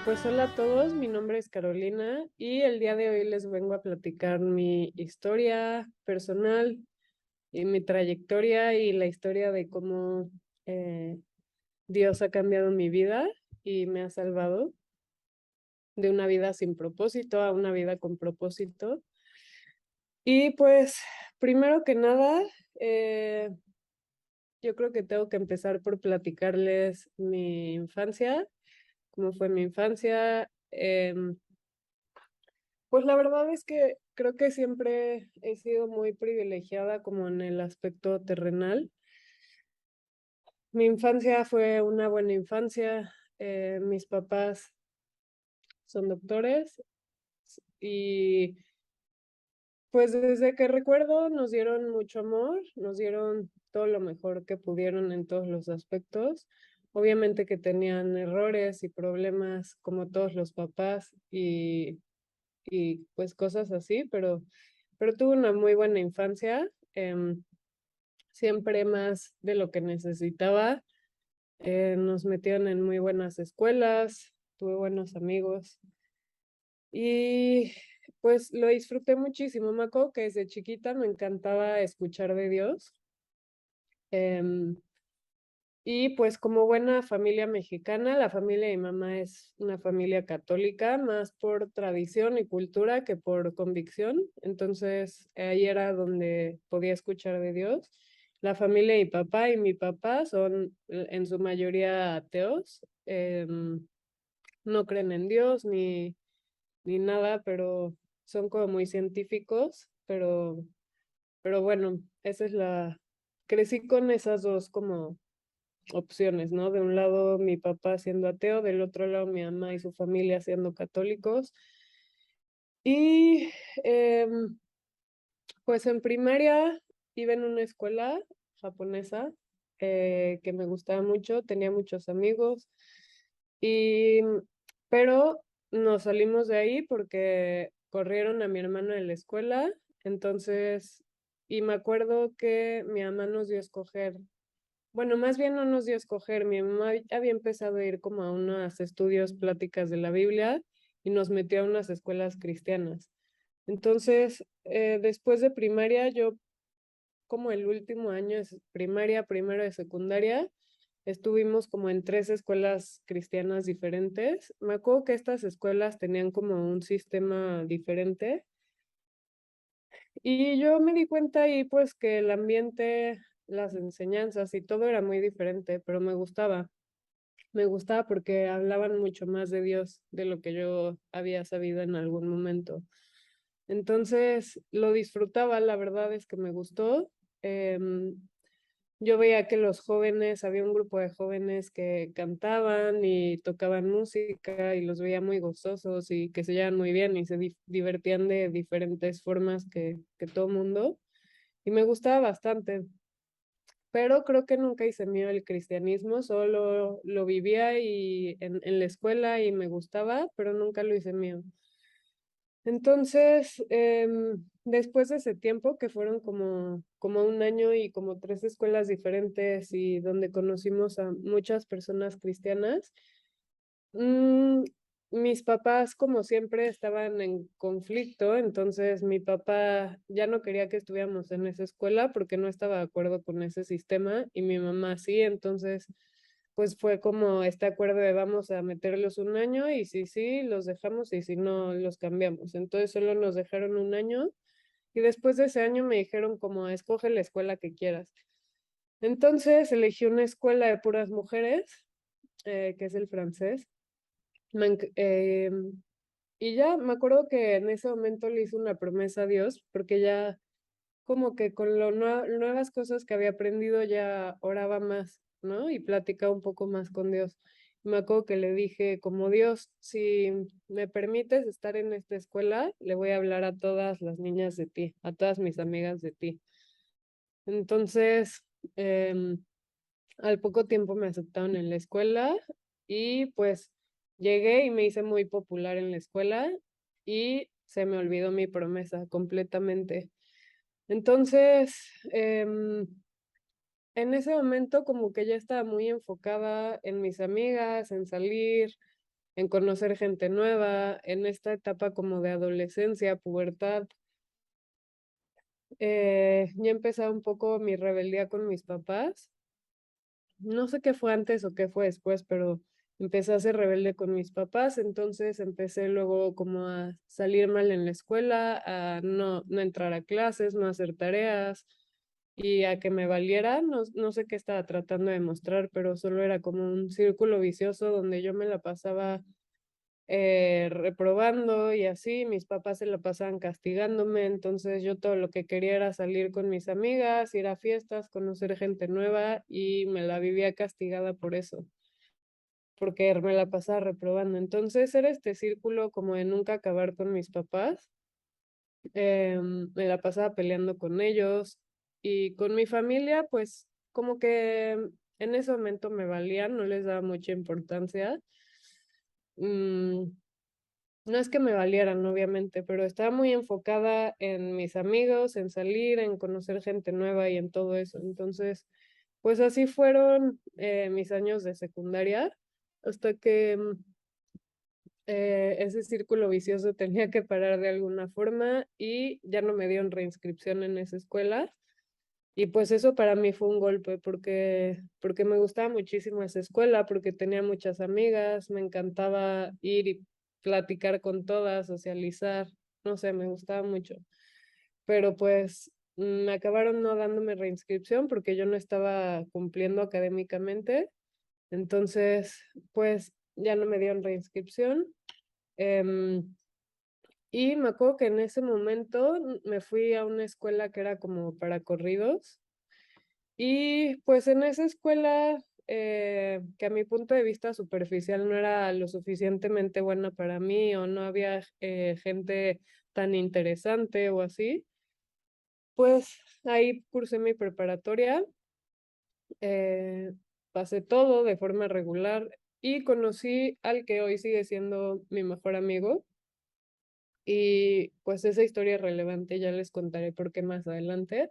Pues hola a todos, mi nombre es Carolina y el día de hoy les vengo a platicar mi historia personal y mi trayectoria y la historia de cómo eh, Dios ha cambiado mi vida y me ha salvado de una vida sin propósito a una vida con propósito. Y pues, primero que nada, eh, yo creo que tengo que empezar por platicarles mi infancia, cómo fue mi infancia. Pues la verdad es que creo que siempre he sido muy privilegiada como en el aspecto terrenal. Mi infancia fue una buena infancia. Mis papás son doctores y pues desde que recuerdo nos dieron mucho amor, nos dieron todo lo mejor que pudieron en todos los aspectos. Obviamente que tenían errores y problemas como todos los papás y pues cosas así, pero tuve una muy buena infancia, siempre más de lo que necesitaba. Nos metieron en muy buenas escuelas, tuve buenos amigos y pues lo disfruté muchísimo. Me acuerdo que desde chiquita me encantaba escuchar de Dios. em, y pues como buena familia mexicana, la familia de mi mamá es una familia católica, más por tradición y cultura que por convicción. Entonces ahí era donde podía escuchar de Dios. La familia de mi papá son en su mayoría ateos. No creen en Dios ni nada, pero son como muy científicos. Pero bueno, esa es crecí con esas dos como opciones, ¿no? De un lado mi papá siendo ateo, del otro lado mi mamá y su familia siendo católicos. Y pues en primaria iba en una escuela japonesa que me gustaba mucho, tenía muchos amigos, y, pero nos salimos de ahí porque corrieron a mi hermano de la escuela, entonces, y me acuerdo que mi mamá nos dio a escoger. Bueno, más bien no nos dio a escoger. Mi mamá había empezado a ir como a unos estudios, pláticas de la Biblia y nos metió a unas escuelas cristianas. Entonces, después de primaria, yo como el último año de primaria, primero de secundaria, estuvimos como en tres escuelas cristianas diferentes. Me acuerdo que estas escuelas tenían como un sistema diferente y yo me di cuenta ahí pues que el ambiente, las enseñanzas y todo era muy diferente, pero me gustaba. Me gustaba porque hablaban mucho más de Dios de lo que yo había sabido en algún momento. Entonces lo disfrutaba, la verdad es que me gustó. Em, yo veía que los jóvenes, había un grupo de jóvenes que cantaban y tocaban música y los veía muy gozosos y que se llevan muy bien y se divertían de diferentes formas que todo mundo. Y me gustaba bastante, pero creo que nunca hice mío el cristianismo, solo lo vivía y en la escuela y me gustaba, pero nunca lo hice mío. Entonces, después de ese tiempo, que fueron como un año y como tres escuelas diferentes y donde conocimos a muchas personas cristianas, Mm, mis papás, como siempre, estaban en conflicto, entonces mi papá ya no quería que estuviéramos en esa escuela porque no estaba de acuerdo con ese sistema y mi mamá sí, entonces pues fue como este acuerdo de vamos a meterlos un año y si sí, los dejamos y si no, los cambiamos. Entonces solo nos dejaron un año y después de ese año me dijeron como escoge la escuela que quieras. Entonces elegí una escuela de puras mujeres, que es el francés. Me enc- y ya me acuerdo que en ese momento le hice una promesa a Dios, porque ya como que con lo nuevas cosas que había aprendido ya oraba más, ¿no? Y platicaba un poco más con Dios. Me acuerdo que le dije, como Dios, si me permites estar en esta escuela, le voy a hablar a todas las niñas de ti, a todas mis amigas de ti. Entonces, al poco tiempo me aceptaron en la escuela y pues llegué y me hice muy popular en la escuela y se me olvidó mi promesa completamente. Entonces, en ese momento como que ya estaba muy enfocada en mis amigas, en salir, en conocer gente nueva, en esta etapa como de adolescencia, pubertad. Ya empezaba un poco mi rebeldía con mis papás. No sé qué fue antes o qué fue después, pero empecé a ser rebelde con mis papás, entonces empecé luego como a salir mal en la escuela, a no entrar a clases, no hacer tareas y a que me valiera. No sé qué estaba tratando de mostrar, pero solo era como un círculo vicioso donde yo me la pasaba reprobando y así, mis papás se la pasaban castigándome, entonces yo todo lo que quería era salir con mis amigas, ir a fiestas, conocer gente nueva y me la vivía castigada por eso, porque me la pasaba reprobando. Entonces era este círculo como de nunca acabar con mis papás, me la pasaba peleando con ellos y con mi familia, pues como que en ese momento me valían, no les daba mucha importancia. Mm, No es que me valieran, obviamente, pero estaba muy enfocada en mis amigos, en salir, en conocer gente nueva y en todo eso. Entonces, pues así fueron mis años de secundaria, hasta que ese círculo vicioso tenía que parar de alguna forma y ya no me dieron reinscripción en esa escuela. Y pues eso para mí fue un golpe porque me gustaba muchísimo esa escuela, porque tenía muchas amigas, me encantaba ir y platicar con todas, socializar, no sé, me gustaba mucho. Pero pues me acabaron no dándome reinscripción porque yo no estaba cumpliendo académicamente. Entonces, pues ya no me dieron reinscripción. Em, y me acuerdo que en ese momento me fui a una escuela que era como para corridos y pues en esa escuela, que a mi punto de vista superficial no era lo suficientemente buena para mí o no había gente tan interesante o así, pues ahí cursé mi preparatoria, eh, pasé todo de forma regular y conocí al que hoy sigue siendo mi mejor amigo. Y pues esa historia es relevante, ya les contaré por qué más adelante.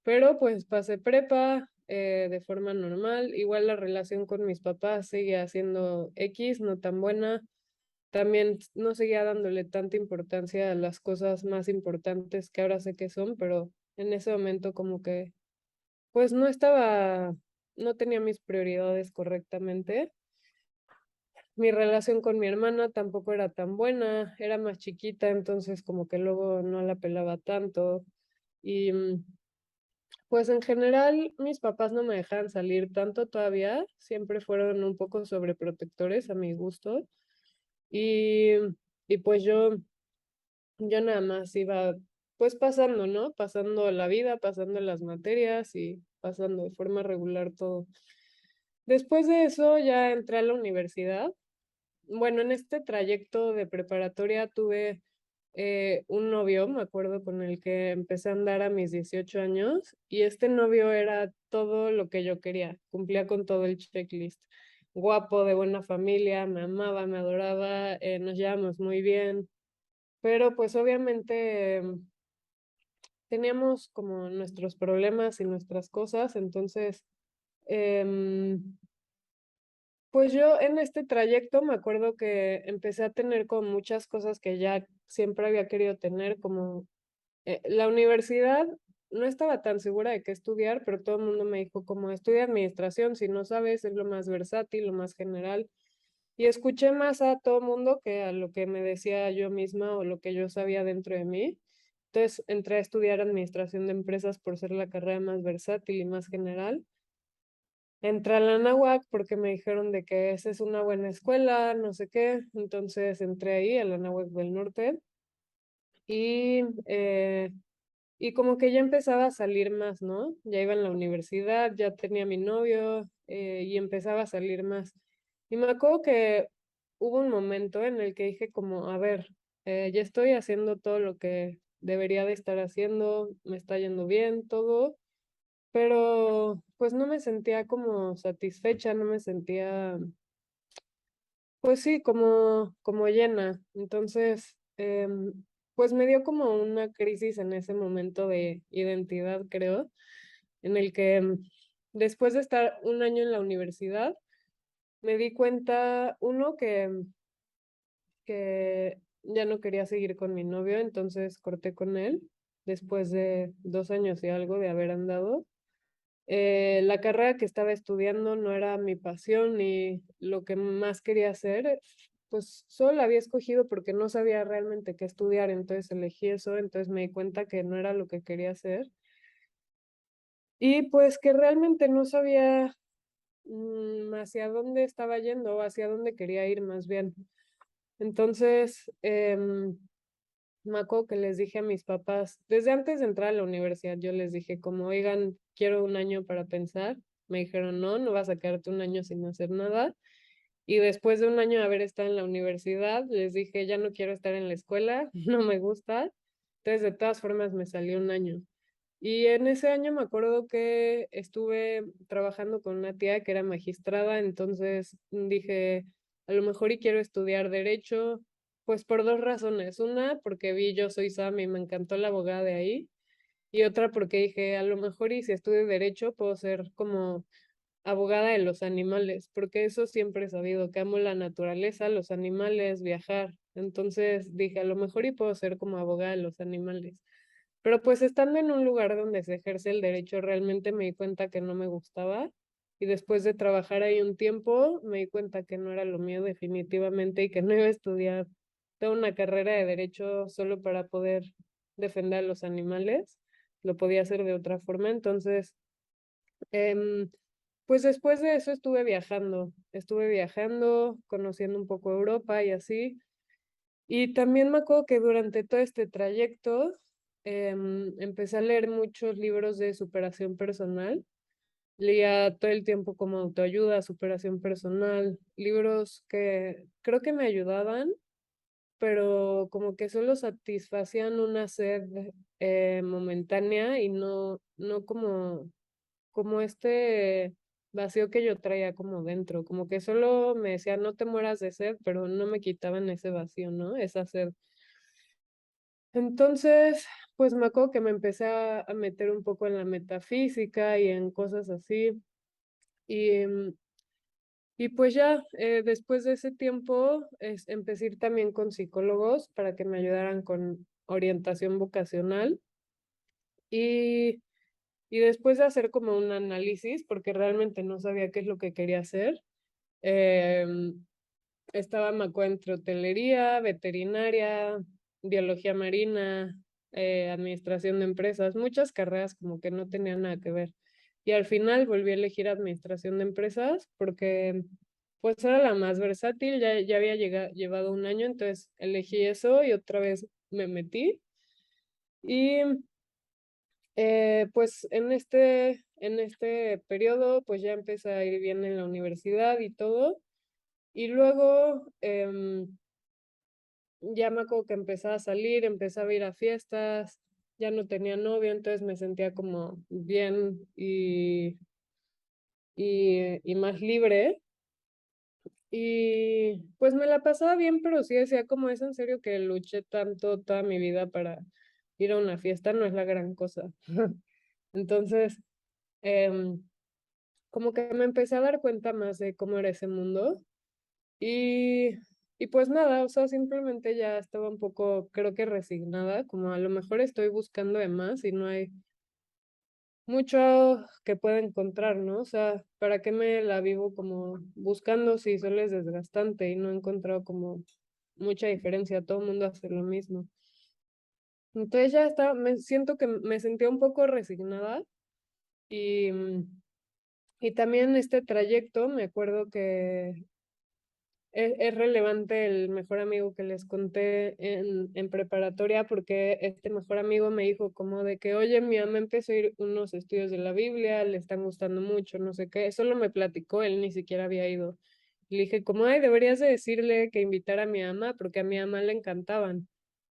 Pero pues pasé prepa de forma normal. Igual la relación con mis papás sigue siendo X, no tan buena. También no seguía dándole tanta importancia a las cosas más importantes que ahora sé que son, pero en ese momento como que pues no tenía mis prioridades correctamente. Mi relación con mi hermana tampoco era tan buena, era más chiquita, entonces como que luego no la pelaba tanto. Y pues en general mis papás no me dejaban salir tanto todavía, siempre fueron un poco sobreprotectores a mi gusto. Y, y pues yo nada más iba pues pasando, ¿no? Pasando la vida, pasando las materias y pasando de forma regular todo. Después de eso ya entré a la universidad. Bueno, en este trayecto de preparatoria tuve un novio, me acuerdo, con el que empecé a andar a mis 18 años y este novio era todo lo que yo quería, cumplía con todo el checklist. Guapo, de buena familia, me amaba, me adoraba, nos llevamos muy bien, pero pues obviamente teníamos como nuestros problemas y nuestras cosas, entonces em, pues yo en este trayecto me acuerdo que empecé a tener como muchas cosas que ya siempre había querido tener, como la universidad. No estaba tan segura de qué estudiar, pero todo el mundo me dijo como estudia administración, si no sabes es lo más versátil, lo más general. Y escuché más a todo el mundo que a lo que me decía yo misma o lo que yo sabía dentro de mí. Entonces entré a estudiar administración de empresas por ser la carrera más versátil y más general. Entré a la Anáhuac porque me dijeron de que esa es una buena escuela, no sé qué. Entonces entré ahí, a la Anáhuac del Norte. Y, y como que ya empezaba a salir más, ¿no? Ya iba en la universidad, ya tenía mi novio y empezaba a salir más. Y me acuerdo que hubo un momento en el que dije como, a ver, ya estoy haciendo todo lo que debería de estar haciendo, me está yendo bien, todo, pero pues no me sentía como satisfecha, no me sentía, pues sí, como llena. Entonces, pues me dio como una crisis en ese momento de identidad, creo, en el que después de estar un año en la universidad, me di cuenta, uno, que que ya no quería seguir con mi novio, entonces corté con él después de 2 años y algo de haber andado. La carrera que estaba estudiando no era mi pasión ni lo que más quería hacer, pues solo la había escogido porque no sabía realmente qué estudiar, entonces elegí eso, entonces me di cuenta que no era lo que quería hacer y pues que realmente no sabía hacia dónde estaba yendo o hacia dónde quería ir más bien. Entonces, me acuerdo que les dije a mis papás, desde antes de entrar a la universidad, yo les dije como, oigan, quiero un año para pensar. Me dijeron, no, no vas a quedarte un año sin hacer nada. Y después de un año de haber estado en la universidad, les dije, ya no quiero estar en la escuela, no me gusta. Entonces, de todas formas, me salió un año. Y en ese año me acuerdo que estuve trabajando con una tía que era magistrada, entonces dije, a lo mejor y quiero estudiar derecho, pues por dos razones. Una, porque vi Yo Soy Sam y me encantó la abogada de ahí. Y otra, porque dije, a lo mejor y si estudio derecho puedo ser como abogada de los animales, porque eso siempre he sabido, que amo la naturaleza, los animales, viajar. Entonces dije, a lo mejor y puedo ser como abogada de los animales. Pero pues estando en un lugar donde se ejerce el derecho, realmente me di cuenta que no me gustaba. Y después de trabajar ahí un tiempo, me di cuenta que no era lo mío definitivamente y que no iba a estudiar toda una carrera de derecho solo para poder defender a los animales. Lo podía hacer de otra forma. Entonces, em, pues después de eso estuve viajando, conociendo un poco Europa y así. Y también me acuerdo que durante todo este trayecto empecé a leer muchos libros de superación personal. Leía todo el tiempo como autoayuda, superación personal, libros que creo que me ayudaban, pero como que solo satisfacían una sed momentánea y no como este vacío que yo traía como dentro, como que solo me decía, no te mueras de sed, pero no me quitaban ese vacío, ¿no? Esa sed. Entonces, pues me acuerdo que me empecé a meter un poco en la metafísica y en cosas así. Y, y pues ya, después de ese tiempo, empecé a ir también con psicólogos para que me ayudaran con orientación vocacional. Y, y después de hacer como un análisis, porque realmente no sabía qué es lo que quería hacer, em, estaba me acuerdo entre hotelería, veterinaria, biología marina, administración de empresas, muchas carreras como que no tenían nada que ver. Y al final volví a elegir administración de empresas porque pues era la más versátil, ya había llevado un año, entonces elegí eso y otra vez me metí. Y pues en este periodo pues ya empecé a ir bien en la universidad y todo. Y luego ya me acuerdo que empezaba a salir, empezaba a ir a fiestas, ya no tenía novio, entonces me sentía como bien y más libre. Y pues me la pasaba bien, pero sí decía como es en serio que luché tanto toda mi vida para ir a una fiesta, no es la gran cosa. Entonces, em, como que me empecé a dar cuenta más de cómo era ese mundo. Y, y pues nada, o sea, simplemente ya estaba un poco, creo que resignada, como a lo mejor estoy buscando de más y no hay mucho que pueda encontrar, ¿no? O sea, ¿para qué me la vivo como buscando si solo es desgastante y no he encontrado como mucha diferencia? Todo el mundo hace lo mismo. Entonces ya estaba, me siento que me sentía un poco resignada y, y también este trayecto, me acuerdo que es relevante el mejor amigo que les conté en preparatoria porque este mejor amigo me dijo como de que, oye, mi mamá empezó a ir unos estudios de la Biblia, le están gustando mucho, no sé qué, solo me platicó, él ni siquiera había ido. Y le dije como, ay, deberías de decirle que invitara a mi mamá porque a mi mamá le encantaban.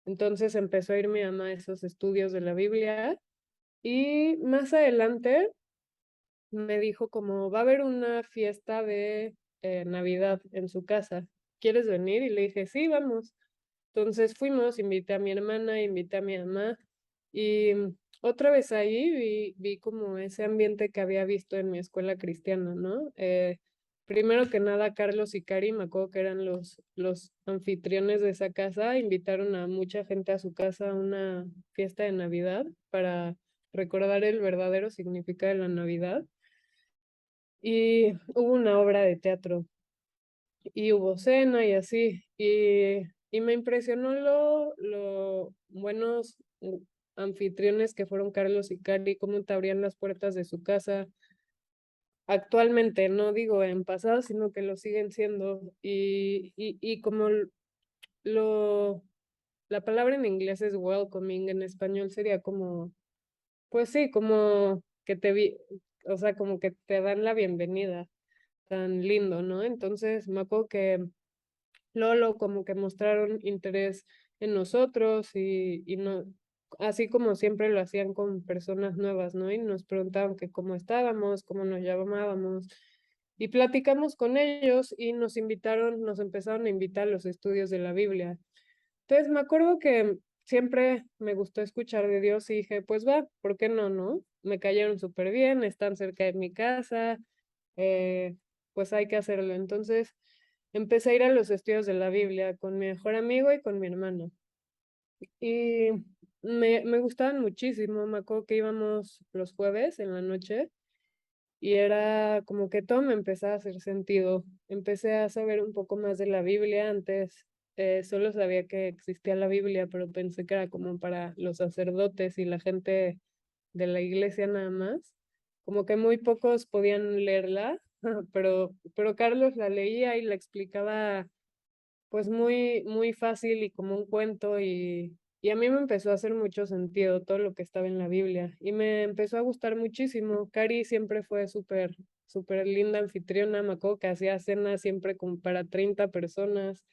Entonces empezó a ir mi mamá a esos estudios de la Biblia y más adelante me dijo como va a haber una fiesta de Navidad en su casa. ¿Quieres venir? Y le dije, sí, vamos. Entonces fuimos, invité a mi hermana, invité a mi mamá y otra vez ahí vi como ese ambiente que había visto en mi escuela cristiana, ¿no? primero que nada, Carlos y Cari, me acuerdo que eran los anfitriones de esa casa, invitaron a mucha gente a su casa a una fiesta de Navidad para recordar el verdadero significado de la Navidad. Y hubo una obra de teatro y hubo cena y así. Y me impresionó lo buenos anfitriones que fueron Carlos y Cari, cómo te abrían las puertas de su casa actualmente, no digo en pasado, sino que lo siguen siendo. Y como lo, la palabra en inglés es welcoming, en español sería como, pues sí, como que o sea, como que te dan la bienvenida, tan lindo, ¿no? Entonces, me acuerdo que Lolo como que mostraron interés en nosotros y no, así como siempre lo hacían con personas nuevas, ¿no? Y nos preguntaban que cómo estábamos, cómo nos llamábamos. Y platicamos con ellos y nos invitaron, nos empezaron a invitar a los estudios de la Biblia. Entonces me acuerdo que siempre me gustó escuchar de Dios y dije, pues va, ¿por qué no, no? Me cayeron súper bien, están cerca de mi casa, eh, pues hay que hacerlo. Entonces empecé a ir a los estudios de la Biblia con mi mejor amigo y con mi hermano. Y me gustaban muchísimo, me acuerdo que íbamos los jueves en la noche y era como que todo me empezaba a hacer sentido. Empecé a saber un poco más de la Biblia. Antes solo sabía que existía la Biblia, pero pensé que era como para los sacerdotes y la gente de la iglesia nada más. Como que muy pocos podían leerla, pero Carlos la leía y la explicaba pues muy fácil y como un cuento y a mí me empezó a hacer mucho sentido todo lo que estaba en la Biblia y me empezó a gustar muchísimo. Cari siempre fue súper linda anfitriona, me acuerdo que hacía cenas siempre como para 30 personas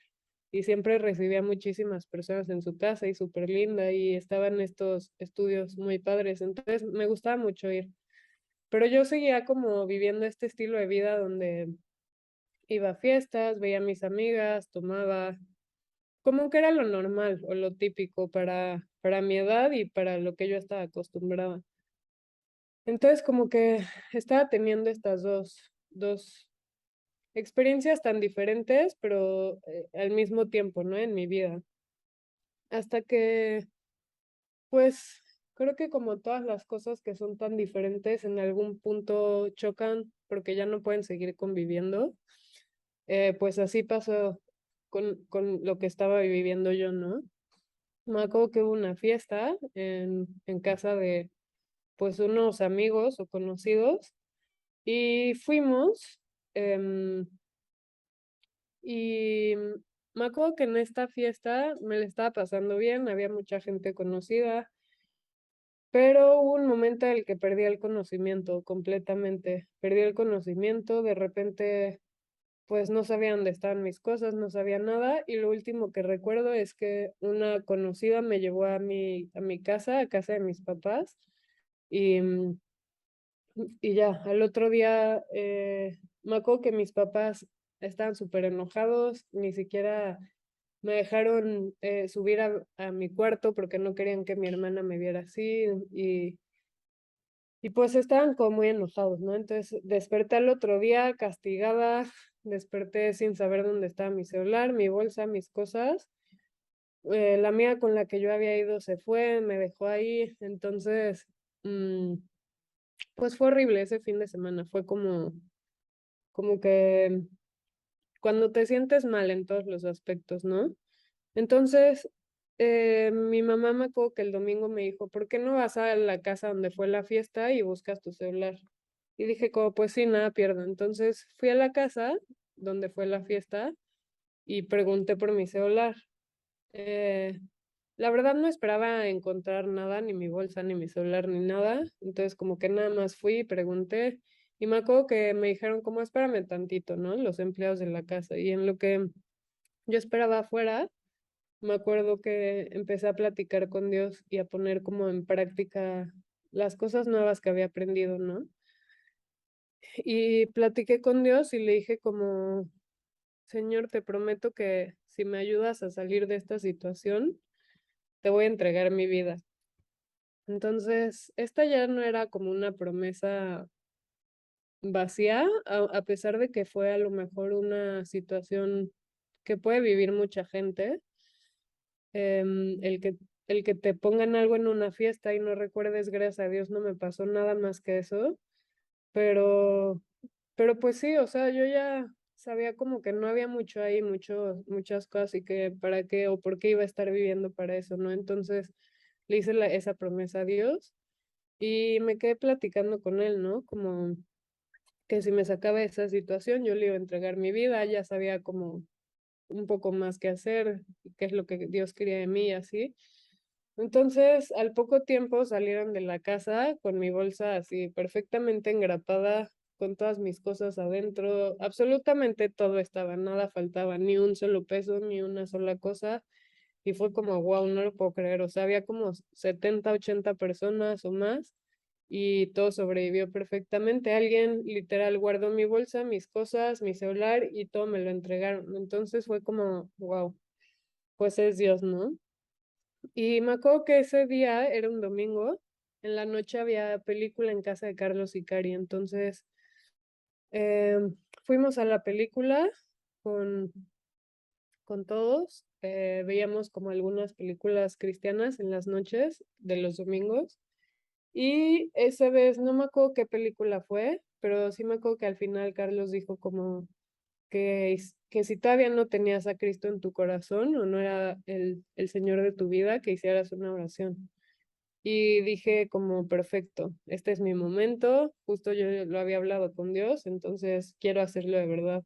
y siempre recibía muchísimas personas en su casa y súper linda y estaba en estos estudios muy padres, entonces me gustaba mucho ir. Pero yo seguía como viviendo este estilo de vida donde iba a fiestas, veía a mis amigas, tomaba, como que era lo normal o lo típico para mi edad y para lo que yo estaba acostumbrada. Entonces, como que estaba teniendo estas dos experiencias tan diferentes, pero al mismo tiempo, ¿no? En mi vida. Hasta que, pues, creo que como todas las cosas que son tan diferentes, en algún punto chocan porque ya no pueden seguir conviviendo. Pues así pasó con lo que estaba viviendo yo, ¿no? Me acuerdo que hubo una fiesta en casa de pues unos amigos o conocidos y fuimos em, y me acuerdo que en esta fiesta me la estaba pasando bien, había mucha gente conocida, pero hubo un momento en el que perdí el conocimiento completamente, perdí el conocimiento, de repente pues no sabía dónde estaban mis cosas, no sabía nada y lo último que recuerdo es que una conocida me llevó a mi casa, a casa de mis papás y, y ya, al otro día me acuerdo que mis papás estaban súper enojados, ni siquiera me dejaron subir a mi cuarto porque no querían que mi hermana me viera así y pues estaban como muy enojados, ¿no? Entonces desperté al otro día castigada, desperté sin saber dónde estaba mi celular, mi bolsa, mis cosas. La amiga con la que yo había ido se fue, me dejó ahí, entonces, mm, pues fue horrible ese fin de semana, fue como que cuando te sientes mal en todos los aspectos, ¿no? Entonces, mi mamá me acuerdo que el domingo me dijo, ¿por qué no vas a la casa donde fue la fiesta y buscas tu celular? Y dije, como, pues sí, nada pierdo. Entonces fui a la casa donde fue la fiesta y pregunté por mi celular. Eh, la verdad no esperaba encontrar nada, ni mi bolsa, ni mi celular, ni nada. Entonces como que nada más fui y pregunté. Y me acuerdo que me dijeron, como espérame tantito, ¿no? Los empleados de la casa. Y en lo que yo esperaba afuera, me acuerdo que empecé a platicar con Dios y a poner como en práctica las cosas nuevas que había aprendido, ¿no? Y platiqué con Dios y le dije como, Señor, te prometo que si me ayudas a salir de esta situación, te voy a entregar mi vida. Entonces, esta ya no era como una promesa vacía, a pesar de que fue a lo mejor una situación que puede vivir mucha gente. El que te pongan algo en una fiesta y no recuerdes, gracias a Dios, no me pasó nada más que eso, pero, pero pues sí, o sea, yo ya sabía como que no había mucho ahí, muchas cosas y que para qué o por qué iba a estar viviendo para eso, ¿no? Entonces le hice esa promesa a Dios y me quedé platicando con él, ¿no? Como que si me sacaba de esa situación, yo le iba a entregar mi vida, ya sabía como un poco más qué hacer, qué es lo que Dios quería de mí y así. Entonces, al poco tiempo salieron de la casa con mi bolsa así perfectamente engrapada, con todas mis cosas adentro, absolutamente todo estaba, nada faltaba, ni un solo peso, ni una sola cosa. Y fue como, wow, no lo puedo creer. O sea, había como 70 80 personas o más y todo sobrevivió perfectamente. Alguien literal guardó mi bolsa, mis cosas, mi celular y todo me lo entregaron. Entonces fue como, wow, pues es Dios, ¿no? Y me acuerdo que ese día era un domingo, en la noche había película en casa de Carlos y Cari, entonces fuimos a la película con, con todos, veíamos como algunas películas cristianas en las noches de los domingos, y esa vez no me acuerdo qué película fue, pero sí me acuerdo que al final Carlos dijo como que si todavía no tenías a Cristo en tu corazón o no era el Señor de tu vida, que hicieras una oración. Y dije como, perfecto, este es mi momento, justo yo lo había hablado con Dios, entonces quiero hacerlo de verdad.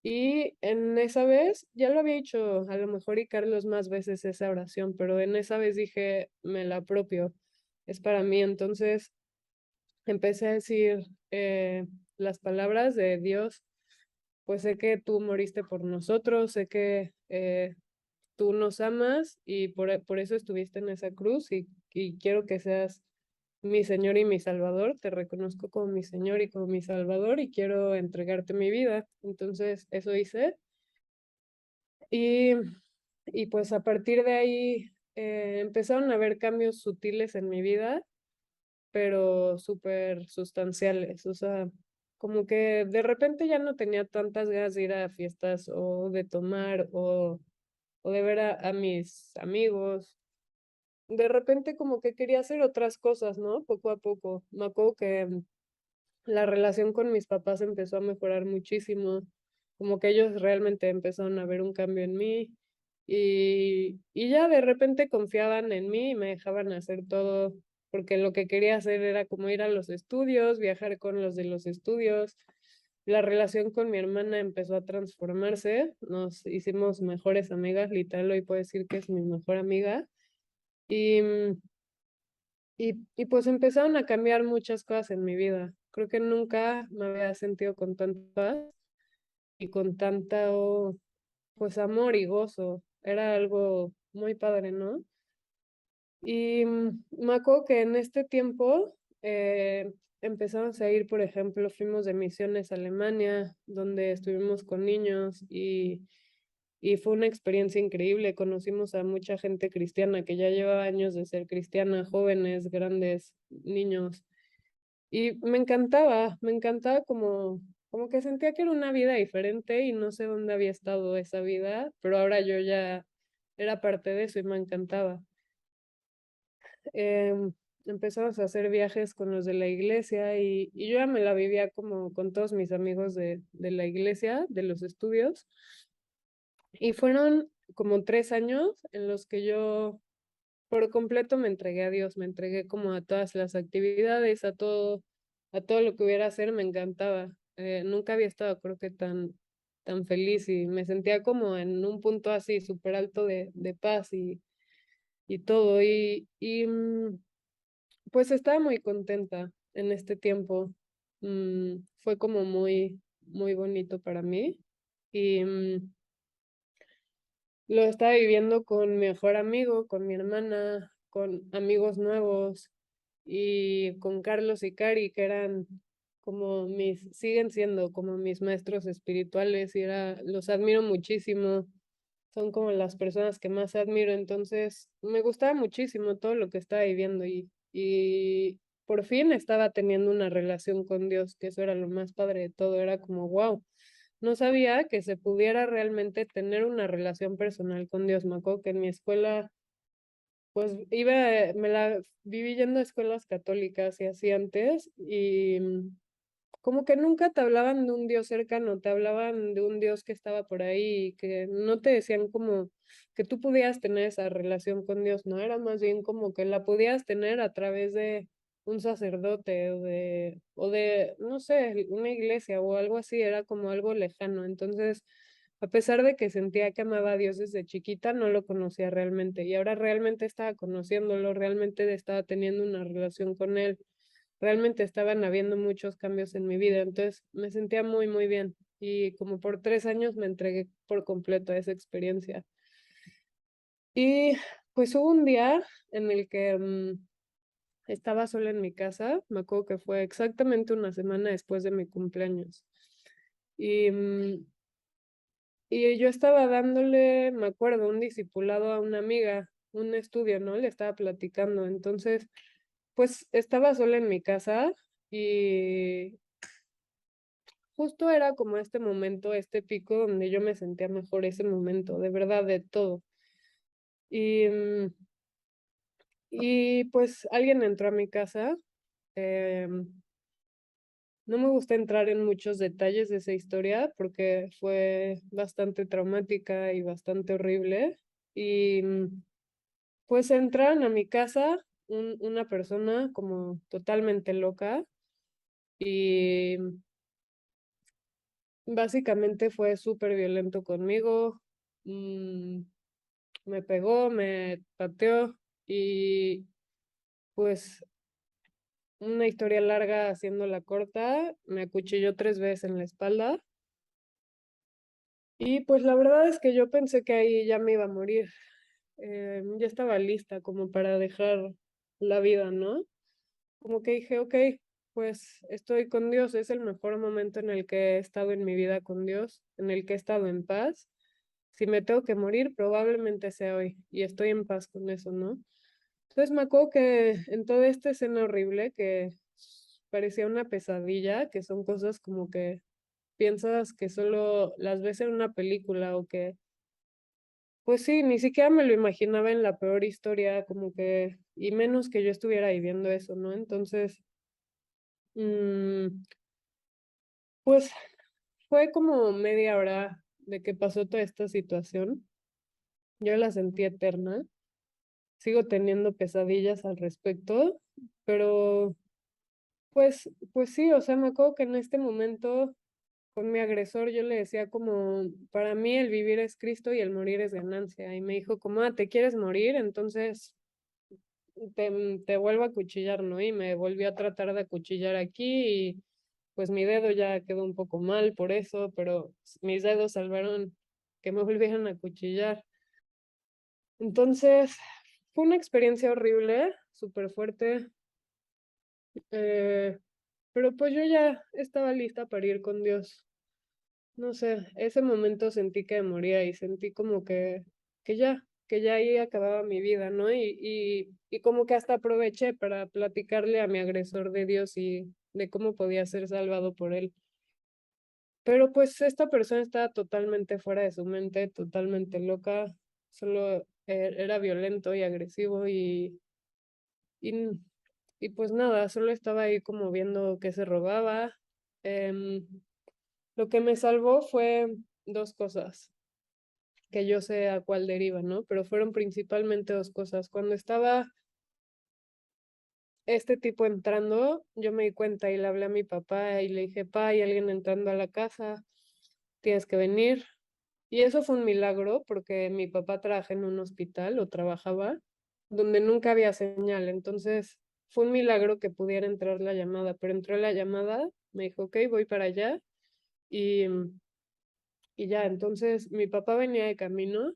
Y en esa vez, ya lo había hecho a lo mejor y Carlos más veces esa oración, pero en esa vez dije, me la apropio, es para mí. Entonces empecé a decir las palabras de Dios, pues sé que tú moriste por nosotros, sé que tú nos amas y por eso estuviste en esa cruz y quiero que seas mi Señor y mi Salvador, te reconozco como mi Señor y como mi Salvador y quiero entregarte mi vida. Entonces, eso hice y, y pues a partir de ahí empezaron a haber cambios sutiles en mi vida, pero súper sustanciales, o sea, como que de repente ya no tenía tantas ganas de ir a fiestas o de tomar o de ver a mis amigos. De repente como que quería hacer otras cosas, ¿no? Poco a poco. Me acuerdo que la relación con mis papás empezó a mejorar muchísimo, como que ellos realmente empezaron a ver un cambio en mí y ya de repente confiaban en mí y me dejaban hacer todo, porque lo que quería hacer era como ir a los estudios, viajar con los de los estudios. La relación con mi hermana empezó a transformarse, nos hicimos mejores amigas, literal, hoy puedo decir que es mi mejor amiga. Y, y pues empezaron a cambiar muchas cosas en mi vida. Creo que nunca me había sentido con tanta paz y con tanto, pues, amor y gozo. Era algo muy padre, ¿no? Y me acuerdo que en este tiempo empezamos a ir, por ejemplo, fuimos de misiones a Alemania, donde estuvimos con niños y fue una experiencia increíble. Conocimos a mucha gente cristiana que ya llevaba años de ser cristiana, jóvenes, grandes, niños. Y me encantaba como que sentía que era una vida diferente y no sé dónde había estado esa vida, pero ahora yo ya era parte de eso y me encantaba. Empezamos a hacer viajes con los de la iglesia y yo ya me la vivía como con todos mis amigos de la iglesia, de los estudios. Y fueron como 3 años en los que yo por completo me entregué a Dios, me entregué como a todas las actividades, a todo lo que hubiera hacer, me encantaba. Nunca había estado, creo que tan feliz y me sentía como en un punto así súper alto de paz y todo. Pues estaba muy contenta en este tiempo. Fue como muy bonito para mí. Y lo estaba viviendo con mi mejor amigo, con mi hermana, con amigos nuevos y con Carlos y Cari, que eran como siguen siendo como mis maestros espirituales y los admiro muchísimo. Son como las personas que más admiro, entonces me gustaba muchísimo todo lo que estaba viviendo y por fin estaba teniendo una relación con Dios, que eso era lo más padre de todo, era como, wow, no sabía que se pudiera realmente tener una relación personal con Dios. Me acuerdo que en mi escuela, pues me la viví yendo a escuelas católicas y así antes, y como que nunca te hablaban de un Dios cercano, te hablaban de un Dios que estaba por ahí y que no te decían como que tú podías tener esa relación con Dios, no, era más bien como que la podías tener a través de un sacerdote o de, no sé, una iglesia o algo así, era como algo lejano. Entonces, a pesar de que sentía que amaba a Dios desde chiquita, no lo conocía realmente y ahora realmente estaba conociéndolo, realmente estaba teniendo una relación con él, realmente estaban habiendo muchos cambios en mi vida, entonces me sentía muy, muy bien y como por 3 años me entregué por completo a esa experiencia. Y pues hubo un día en el que estaba sola en mi casa, me acuerdo que fue exactamente una semana después de mi cumpleaños. Y, y yo estaba dándole, me acuerdo, un discipulado a una amiga, un estudio, ¿no? Le estaba platicando. Entonces, pues estaba sola en mi casa y justo era como este momento, este pico donde yo me sentía mejor, ese momento, de verdad, de todo. Y, y pues alguien entró a mi casa. em, no me gusta entrar en muchos detalles de esa historia porque fue bastante traumática y bastante horrible. Y pues entraron a mi casa una persona como totalmente loca y básicamente fue súper violento conmigo. mm, Me pegó, me pateó y pues una historia larga haciéndola corta, me acuchilló 3 veces en la espalda y pues la verdad es que yo pensé que ahí ya me iba a morir. Ya estaba lista como para dejar la vida, ¿no? Como que dije, ok, pues estoy con Dios, es el mejor momento en el que he estado en mi vida con Dios, en el que he estado en paz. Si me tengo que morir, probablemente sea hoy y estoy en paz con eso, ¿no? Entonces me acuerdo que en toda esta escena horrible que parecía una pesadilla, que son cosas como que piensas que solo las ves en una película o que, pues sí, ni siquiera me lo imaginaba en la peor historia, como que, y menos que yo estuviera viviendo eso, ¿no? Entonces, mm, pues fue como media hora de que pasó toda esta situación. Yo la sentí eterna. Sigo teniendo pesadillas al respecto, pero pues sí, o sea, me acuerdo que en este momento con mi agresor yo le decía como, para mí el vivir es Cristo y el morir es ganancia. Y me dijo como, ¿te quieres morir? Entonces te vuelvo a acuchillar, ¿no? Y me volvió a tratar de acuchillar aquí y pues mi dedo ya quedó un poco mal por eso, pero mis dedos salvaron que me volvieran a acuchillar. Entonces, fue una experiencia horrible, súper fuerte, eh, pero pues yo ya estaba lista para ir con Dios. No sé, ese momento sentí que moría y sentí como que ya ahí acababa mi vida, ¿no? Y como que hasta aproveché para platicarle a mi agresor de Dios y de cómo podía ser salvado por él. Pero pues esta persona estaba totalmente fuera de su mente, totalmente loca, solo era violento y agresivo y, y pues nada, solo estaba ahí como viendo qué se robaba. Em, lo que me salvó fue dos cosas, que yo sé a cuál deriva, ¿no? Pero fueron principalmente dos cosas. Cuando estaba este tipo entrando, yo me di cuenta y le hablé a mi papá y le dije, pa, hay alguien entrando a la casa, tienes que venir. Y eso fue un milagro porque mi papá trabaja en un hospital o trabajaba donde nunca había señal. Entonces fue un milagro que pudiera entrar la llamada, pero entró la llamada, me dijo, ok, voy para allá y, y ya, entonces mi papá venía de camino,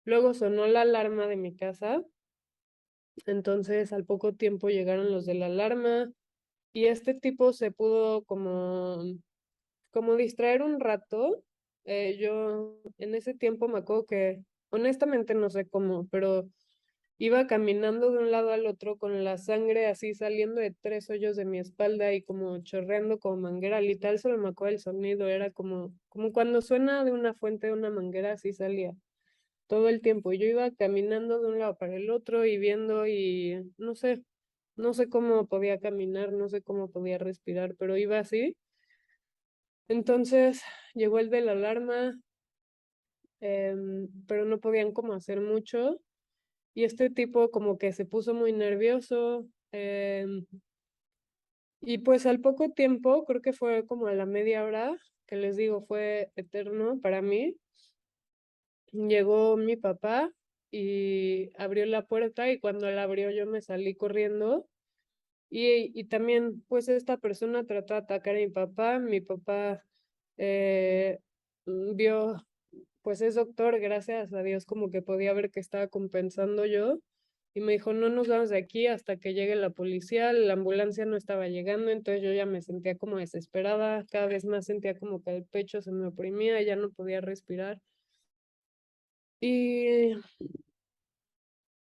luego sonó la alarma de mi casa, entonces al poco tiempo llegaron los de la alarma y este tipo se pudo como distraer un rato. Yo en ese tiempo me acuerdo que, honestamente no sé cómo, pero iba caminando de un lado al otro con la sangre así saliendo de 3 hoyos de mi espalda y como chorreando como manguera, literal solo me acuerdo el sonido, era como cuando suena de una fuente de una manguera, así salía todo el tiempo. Yo iba caminando de un lado para el otro y viendo y no sé cómo podía caminar, no sé cómo podía respirar, pero iba así. Entonces llegó el de la alarma, pero no podían como hacer mucho. Y este tipo como que se puso muy nervioso. Y pues al poco tiempo, creo que fue como a la media hora, que les digo, fue eterno para mí, llegó mi papá y abrió la puerta y cuando la abrió yo me salí corriendo. Y también pues esta persona trató de atacar a mi papá eh, vio, pues es doctor, gracias a Dios, como que podía ver que estaba compensando yo. Y me dijo, no nos vamos de aquí hasta que llegue la policía, la ambulancia no estaba llegando, entonces yo ya me sentía como desesperada, cada vez más sentía como que el pecho se me oprimía, ya no podía respirar. Y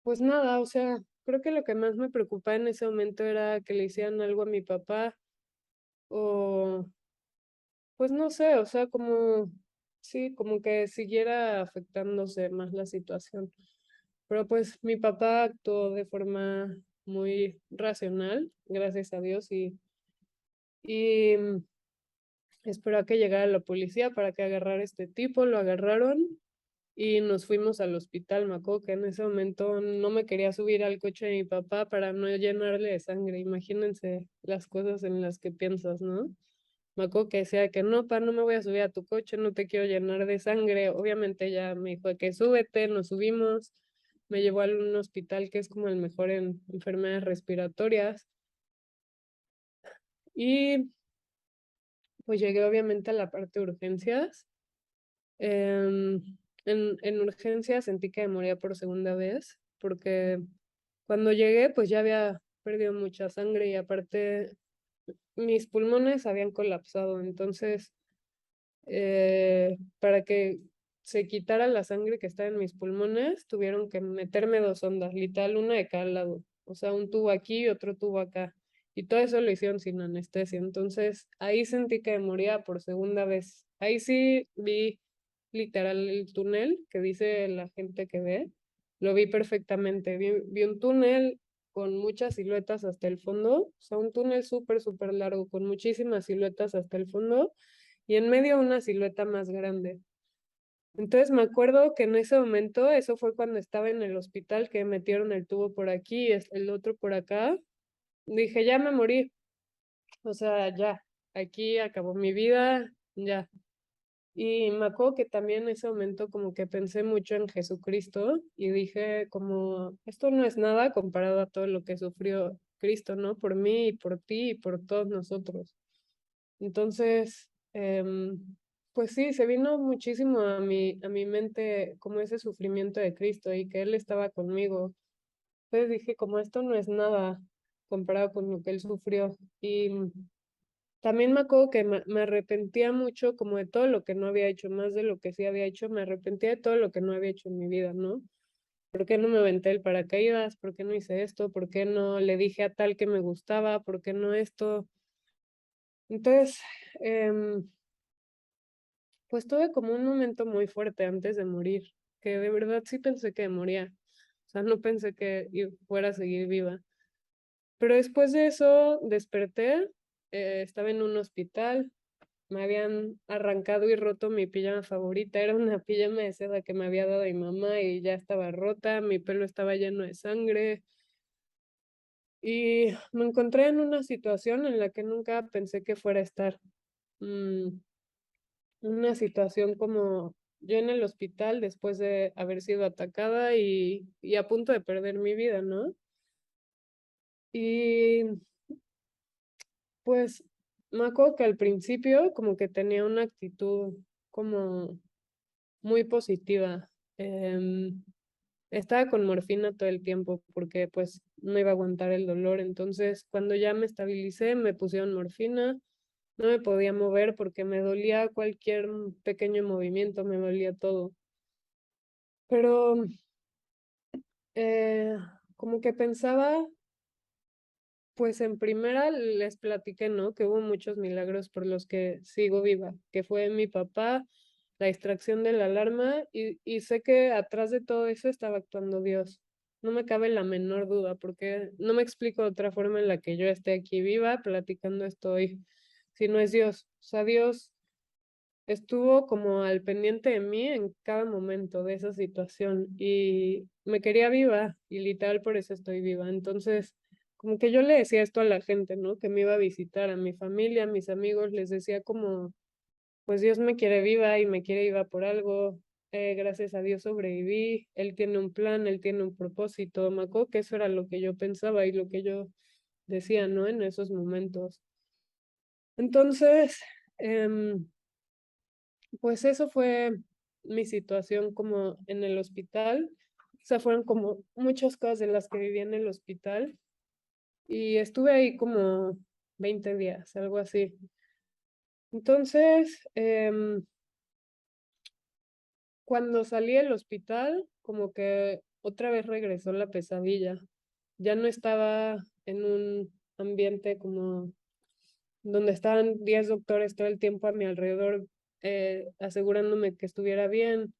pues nada, o sea, creo que lo que más me preocupaba en ese momento era que le hicieran algo a mi papá o pues no sé, o sea, como, sí, como que siguiera afectándose más la situación. Pero pues mi papá actuó de forma muy racional, gracias a Dios, y esperó a que llegara la policía para que agarrara a este tipo, lo agarraron y nos fuimos al hospital. Me acuerdo que en ese momento no me quería subir al coche de mi papá para no llenarle de sangre. Imagínense las cosas en las que piensas, ¿no? Me acuerdo que decía que no, pa, no me voy a subir a tu coche, no te quiero llenar de sangre. Obviamente ya me dijo que súbete, nos subimos, me llevó a un hospital que es como el mejor en enfermedades respiratorias y pues llegué obviamente a la parte de urgencias. Em, en urgencias sentí que me moría por segunda vez porque cuando llegué pues ya había perdido mucha sangre y aparte mis pulmones habían colapsado, entonces para que se quitara la sangre que estaba en mis pulmones, tuvieron que meterme 2 ondas, literal, una de cada lado. O sea, un tubo aquí y otro tubo acá. Y todo eso lo hicieron sin anestesia. Entonces, ahí sentí que me moría por segunda vez. Ahí sí vi literal el túnel que dice la gente que ve. Lo vi perfectamente. Vi un túnel con muchas siluetas hasta el fondo. O sea, un túnel súper, súper largo, con muchísimas siluetas hasta el fondo y en medio una silueta más grande. Entonces me acuerdo que en ese momento, eso fue cuando estaba en el hospital, que metieron el tubo por aquí y el otro por acá. Dije, ya me morí, o sea, ya, aquí acabó mi vida, ya. Y me acuerdo que también en ese momento como que pensé mucho en Jesucristo y dije como, esto no es nada comparado a todo lo que sufrió Cristo, ¿no? Por mí y por ti y por todos nosotros. Entonces, pues sí, se vino muchísimo a mi mente como ese sufrimiento de Cristo y que Él estaba conmigo. Entonces dije, como esto no es nada comparado con lo que Él sufrió. Y también me acuerdo que me arrepentía mucho como de todo lo que no había hecho, más de lo que sí había hecho, me arrepentía de todo lo que no había hecho en mi vida, ¿no? ¿Por qué no me aventé el paracaídas? ¿Por qué no hice esto? ¿Por qué no le dije a tal que me gustaba? ¿Por qué no esto? Entonces, em, pues tuve como un momento muy fuerte antes de morir, que de verdad sí pensé que moría. O sea, no pensé que fuera a seguir viva. Pero después de eso desperté, estaba en un hospital, me habían arrancado y roto mi pijama favorita, era una pijama de seda que me había dado mi mamá y ya estaba rota, mi pelo estaba lleno de sangre y me encontré en una situación en la que nunca pensé que fuera a estar. Mm, una situación como yo en el hospital después de haber sido atacada y a punto de perder mi vida, ¿no? Y pues me acuerdo que al principio como que tenía una actitud como muy positiva. Estaba con morfina todo el tiempo porque pues no iba a aguantar el dolor. Entonces cuando ya me estabilicé me pusieron morfina. No me podía mover porque me dolía cualquier pequeño movimiento, me dolía todo. Pero Eh, Como que pensaba, pues en primera les platiqué, ¿no? Que hubo muchos milagros por los que sigo viva, que fue mi papá, la extracción de la alarma y sé que atrás de todo eso estaba actuando Dios. No me cabe la menor duda porque no me explico de otra forma en la que yo esté aquí viva platicando esto hoy, si no es Dios. O sea, Dios estuvo como al pendiente de mí en cada momento de esa situación y me quería viva y literal por eso estoy viva. Entonces, como que yo le decía esto a la gente, ¿no? Que me iba a visitar, a mi familia, a mis amigos, les decía como, pues Dios me quiere viva y me quiere viva por algo. Gracias a Dios sobreviví, Él tiene un plan, Él tiene un propósito. Me acuerdo que eso era lo que yo pensaba y lo que yo decía, ¿no? En esos momentos. Entonces, pues eso fue mi situación como en el hospital. O sea, fueron como muchas cosas de las que viví en el hospital y estuve ahí como 20 días, algo así. Entonces, cuando salí del hospital, como que otra vez regresó la pesadilla. Ya no estaba en un ambiente como donde estaban 10 doctores todo el tiempo a mi alrededor, asegurándome que estuviera bien.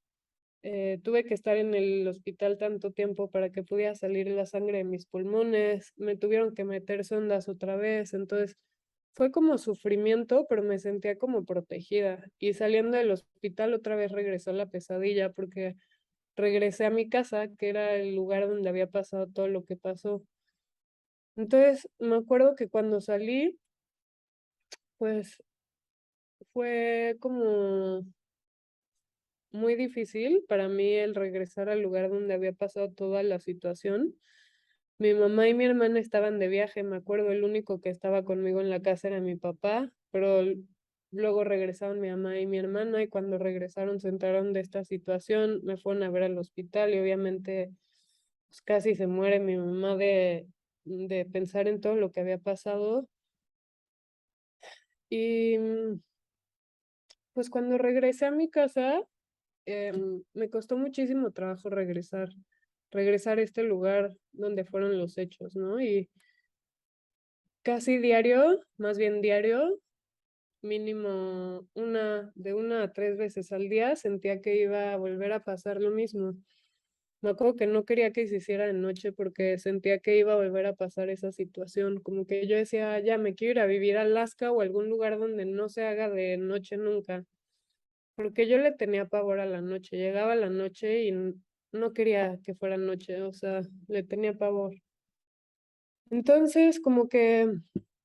Tuve que estar en el hospital tanto tiempo para que pudiera salir la sangre de mis pulmones, me tuvieron que meter sondas otra vez, entonces fue como sufrimiento, pero me sentía como protegida. Y saliendo del hospital otra vez regresó la pesadilla porque regresé a mi casa, que era el lugar donde había pasado todo lo que pasó. Entonces me acuerdo que cuando salí, pues fue como muy difícil para mí el regresar al lugar donde había pasado toda la situación. Mi mamá y mi hermana estaban de viaje, me acuerdo, el único que estaba conmigo en la casa era mi papá, pero luego regresaron mi mamá y mi hermana y cuando regresaron se enteraron de esta situación, me fueron a ver al hospital y obviamente pues, casi se muere mi mamá de pensar en todo lo que había pasado. Y pues cuando regresé a mi casa, me costó muchísimo trabajo regresar a este lugar donde fueron los hechos, ¿no? Y casi diario, más bien diario, mínimo de 1 a 3 veces al día, sentía que iba a volver a pasar lo mismo. Me acuerdo que no quería que se hiciera de noche porque sentía que iba a volver a pasar esa situación. Como que yo decía, ya me quiero ir a vivir a Alaska o algún lugar donde no se haga de noche nunca. Porque yo le tenía pavor a la noche. Llegaba la noche y no quería que fuera noche, o sea, le tenía pavor. Entonces, como que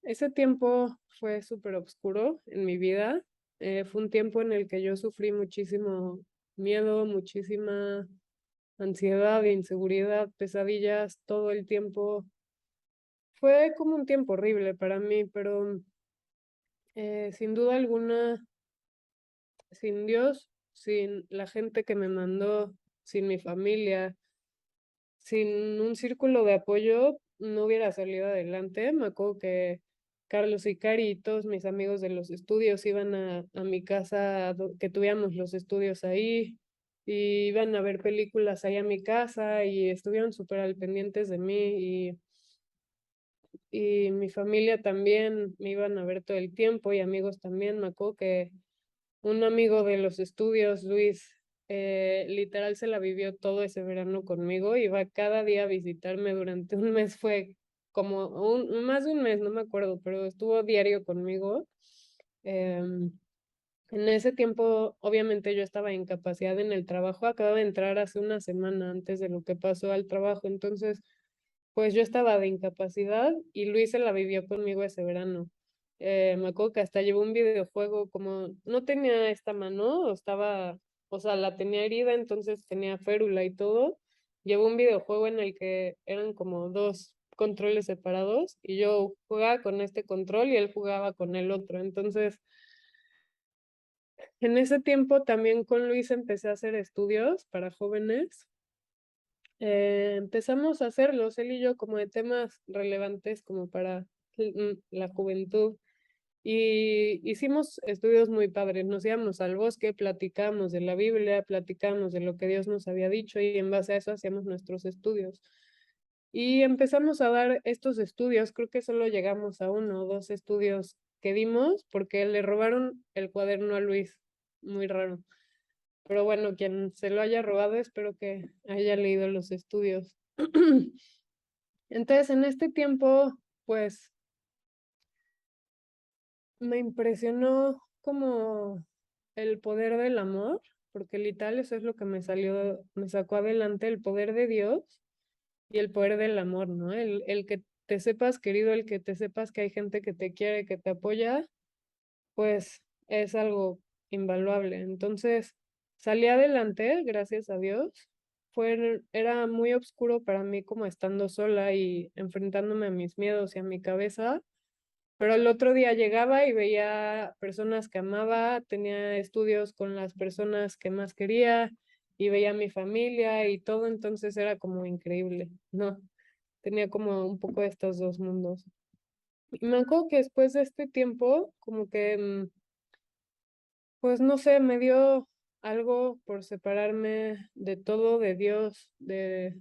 ese tiempo fue súper oscuro en mi vida. Fue un tiempo en el que yo sufrí muchísimo miedo, muchísima ansiedad, inseguridad, pesadillas todo el tiempo. Fue como un tiempo horrible para mí, pero sin duda alguna, sin Dios, sin la gente que me mandó, sin mi familia, sin un círculo de apoyo no hubiera salido adelante. Me acuerdo que Carlos y Cari y todos mis amigos de los estudios iban a mi casa, que tuviéramos los estudios ahí, y iban a ver películas ahí a mi casa y estuvieron súper al pendientes de mí y mi familia también me iban a ver todo el tiempo y amigos también. Me acuerdo que un amigo de los estudios, Luis, literal se la vivió todo ese verano conmigo, iba cada día a visitarme durante un mes, fue como más de un mes, no me acuerdo, pero estuvo diario conmigo. Em, en ese tiempo, obviamente yo estaba en incapacidad en el trabajo, acababa de entrar hace una semana antes de lo que pasó al trabajo, entonces pues yo estaba de incapacidad y Luis se la vivió conmigo ese verano. Me acuerdo que hasta llevó un videojuego, como no tenía esta mano, estaba, o sea, la tenía herida, entonces tenía férula y todo. Llevó un videojuego en el que eran como dos controles separados y yo jugaba con este control y él jugaba con el otro. Entonces, en ese tiempo también con Luis empecé a hacer estudios para jóvenes. Empezamos a hacerlos, él y yo, como de temas relevantes como para la juventud. Y hicimos estudios muy padres, nos íbamos al bosque, platicábamos de la Biblia, platicábamos de lo que Dios nos había dicho y en base a eso hacíamos nuestros estudios. Y empezamos a dar estos estudios, creo que solo llegamos a 1 o 2 estudios que dimos porque le robaron el cuaderno a Luis, muy raro. Pero bueno, quien se lo haya robado, espero que haya leído los estudios. Entonces, en este tiempo, pues me impresionó como el poder del amor, porque literal eso es lo que me salió, me sacó adelante, el poder de Dios y el poder del amor, ¿no? El que te sepas querido, el que te sepas que hay gente que te quiere, que te apoya, pues es algo invaluable. Entonces, salí adelante, gracias a Dios. Era muy oscuro para mí como estando sola y enfrentándome a mis miedos y a mi cabeza, pero el otro día llegaba y veía personas que amaba, tenía estudios con las personas que más quería y veía a mi familia y todo, entonces era como increíble, ¿no? Tenía como un poco de estos dos mundos. Y me acuerdo que después de este tiempo, como que, pues no sé, me dio algo por separarme de todo, de Dios, de...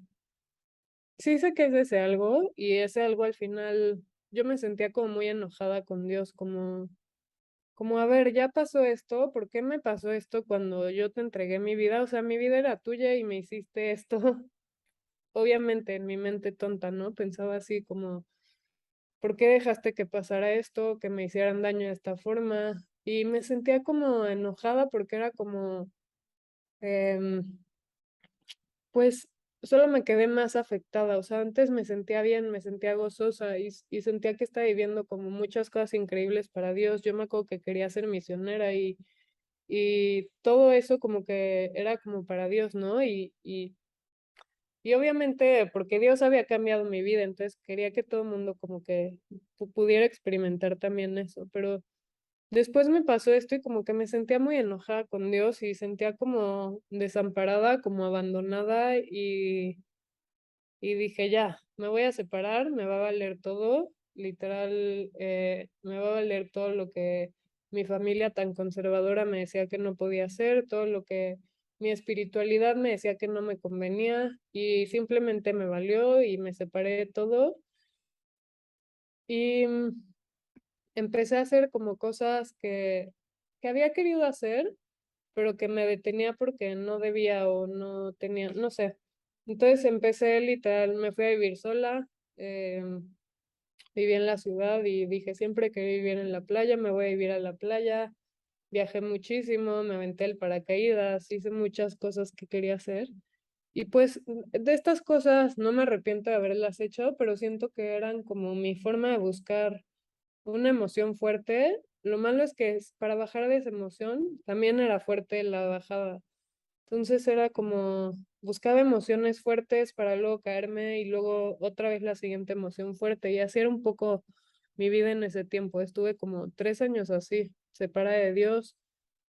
Sí sé que es ese algo y ese algo al final yo me sentía como muy enojada con Dios, como, a ver, ya pasó esto, ¿por qué me pasó esto cuando yo te entregué mi vida? O sea, mi vida era tuya y me hiciste esto. Obviamente en mi mente tonta, ¿no? Pensaba así como, ¿por qué dejaste que pasara esto, que me hicieran daño de esta forma? Y me sentía como enojada porque era como, em, pues solo me quedé más afectada. O sea, antes me sentía bien, me sentía gozosa y sentía que estaba viviendo como muchas cosas increíbles para Dios. Yo me acuerdo que quería ser misionera y todo eso como que era como para Dios, ¿no? Y obviamente porque Dios había cambiado mi vida, entonces quería que todo el mundo como que pudiera experimentar también eso, pero después me pasó esto y como que me sentía muy enojada con Dios y sentía como desamparada, como abandonada y dije, ya, me voy a separar, me va a valer todo, literal, me va a valer todo lo que mi familia tan conservadora me decía que no podía hacer, todo lo que mi espiritualidad me decía que no me convenía y simplemente me valió y me separé de todo y empecé a hacer como cosas que había querido hacer, pero que me detenía porque no debía o no tenía, no sé. Entonces empecé literal, me fui a vivir sola, viví en la ciudad y dije, siempre que vivir en la playa, me voy a vivir a la playa. Viajé muchísimo, me aventé el paracaídas, hice muchas cosas que quería hacer. Y pues de estas cosas no me arrepiento de haberlas hecho, pero siento que eran como mi forma de buscar una emoción fuerte. Lo malo es que para bajar de esa emoción también era fuerte la bajada. Entonces era como buscaba emociones fuertes para luego caerme y luego otra vez la siguiente emoción fuerte. Y así era un poco mi vida en ese tiempo. Estuve como 3 años así, separada de Dios,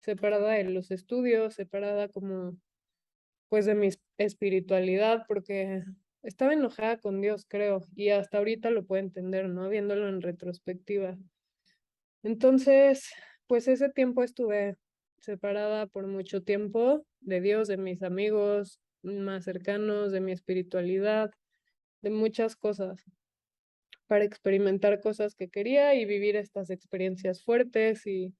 separada de los estudios, separada como pues de mi espiritualidad, porque estaba enojada con Dios, creo, y hasta ahorita lo puedo entender, ¿no? Viéndolo en retrospectiva. Entonces, pues ese tiempo estuve separada por mucho tiempo de Dios, de mis amigos más cercanos, de mi espiritualidad, de muchas cosas, para experimentar cosas que quería y vivir estas experiencias fuertes y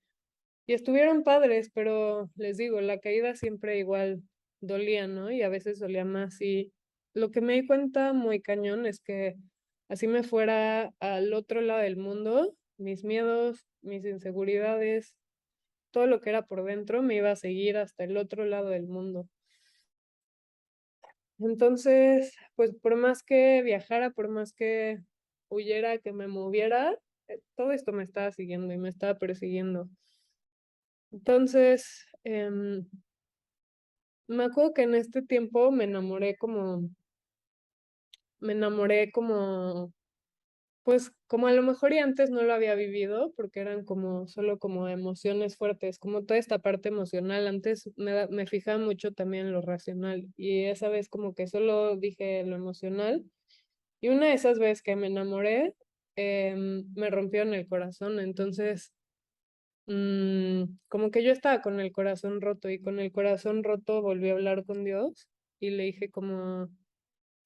estuvieron padres, pero les digo, la caída siempre igual dolía, ¿no? Y a veces dolía más y lo que me di cuenta muy cañón es que así me fuera al otro lado del mundo, mis miedos, mis inseguridades, todo lo que era por dentro me iba a seguir hasta el otro lado del mundo. Entonces, pues por más que viajara, por más que huyera, que me moviera, todo esto me estaba siguiendo y me estaba persiguiendo. Entonces, me acuerdo que en este tiempo me enamoré como pues como a lo mejor y antes no lo había vivido, porque eran como solo como emociones fuertes, como toda esta parte emocional. Antes me fijaba mucho también en lo racional y esa vez como que solo dije lo emocional. Y una de esas veces que me enamoré, me rompieron el corazón. Entonces, como que yo estaba con el corazón roto y con el corazón roto volví a hablar con Dios y le dije como,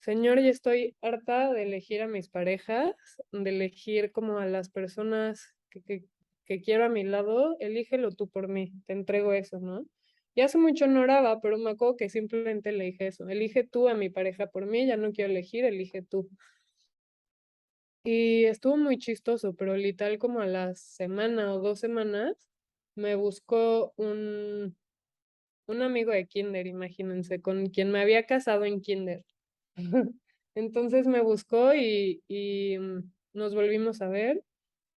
Señor, ya estoy harta de elegir a mis parejas, de elegir como a las personas que quiero a mi lado, elígelo tú por mí, te entrego eso, ¿no? Y hace mucho no oraba, pero me acuerdo que simplemente le dije eso, elige tú a mi pareja por mí, ya no quiero elegir, elige tú. Y estuvo muy chistoso, pero literal como a la semana o 2 semanas me buscó un amigo de kinder, imagínense, con quien me había casado en kinder. Entonces me buscó y nos volvimos a ver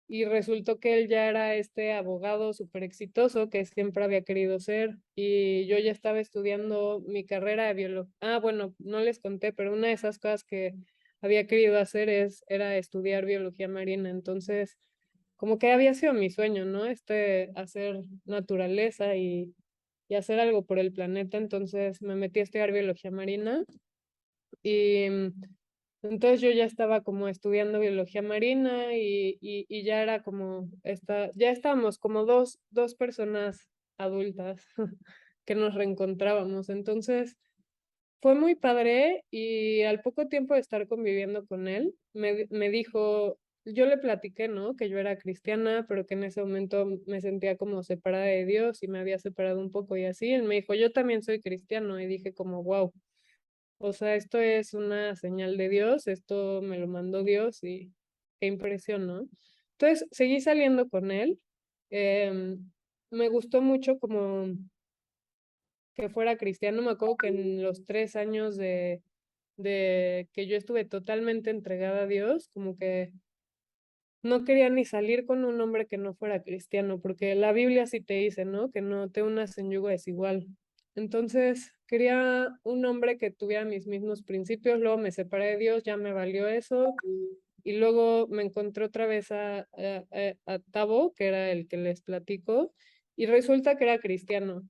y resultó que él ya era este abogado súper exitoso que siempre había querido ser y yo ya estaba estudiando mi carrera de biología. Ah, bueno, no les conté, pero una de esas cosas que había querido hacer era estudiar biología marina. Entonces, como que había sido mi sueño, ¿no? Hacer naturaleza y hacer algo por el planeta. Entonces me metí a estudiar biología marina y entonces yo ya estaba como estudiando biología marina y ya era como, ya estábamos como dos personas adultas que nos reencontrábamos. Entonces fue muy padre y al poco tiempo de estar conviviendo con él, me dijo, yo le platiqué, ¿no? Que yo era cristiana, pero que en ese momento me sentía como separada de Dios y me había separado un poco y así. Él me dijo, yo también soy cristiano y dije como, wow. O sea, esto es una señal de Dios, esto me lo mandó Dios y qué impresión, ¿no? Entonces, seguí saliendo con él. Me gustó mucho como que fuera cristiano. Me acuerdo que en los 3 años de que yo estuve totalmente entregada a Dios, como que no quería ni salir con un hombre que no fuera cristiano, porque la Biblia sí te dice, ¿no? Que no te unas en yugo desigual. Entonces, quería un hombre que tuviera mis mismos principios, luego me separé de Dios, ya me valió eso, y luego me encontré otra vez a Tabo, que era el que les platico, y resulta que era cristiano.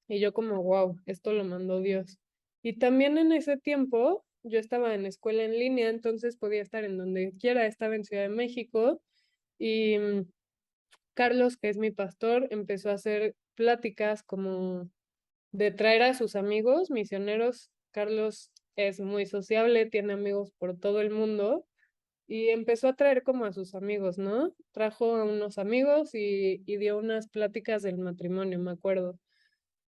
Y yo como, wow, esto lo mandó Dios. Y también en ese tiempo yo estaba en escuela en línea, entonces podía estar en donde quiera, estaba en Ciudad de México y Carlos, que es mi pastor, empezó a hacer pláticas como de traer a sus amigos misioneros. Carlos es muy sociable, tiene amigos por todo el mundo y empezó a traer como a sus amigos, ¿no? Trajo a unos amigos y dio unas pláticas del matrimonio, me acuerdo.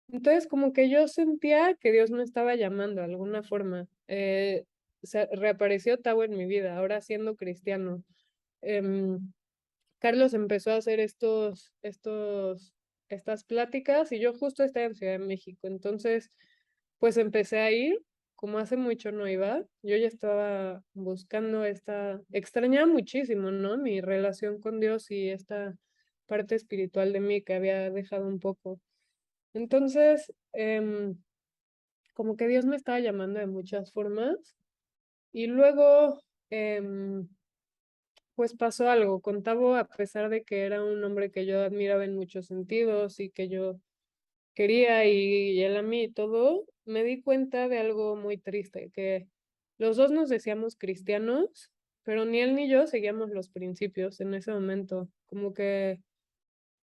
Entonces, como que yo sentía que Dios me estaba llamando de alguna forma. Reapareció Tavo en mi vida, ahora siendo cristiano. Em, Carlos empezó a hacer estas pláticas y yo justo estaba en Ciudad de México. Entonces, pues empecé a ir, como hace mucho no iba, yo ya estaba buscando extrañaba muchísimo, ¿no? Mi relación con Dios y esta parte espiritual de mí que había dejado un poco. Entonces, como que Dios me estaba llamando de muchas formas y luego, pues pasó algo con Tabo, a pesar de que era un hombre que yo admiraba en muchos sentidos y que yo quería y él a mí y todo, me di cuenta de algo muy triste, que los dos nos decíamos cristianos, pero ni él ni yo seguíamos los principios en ese momento, como que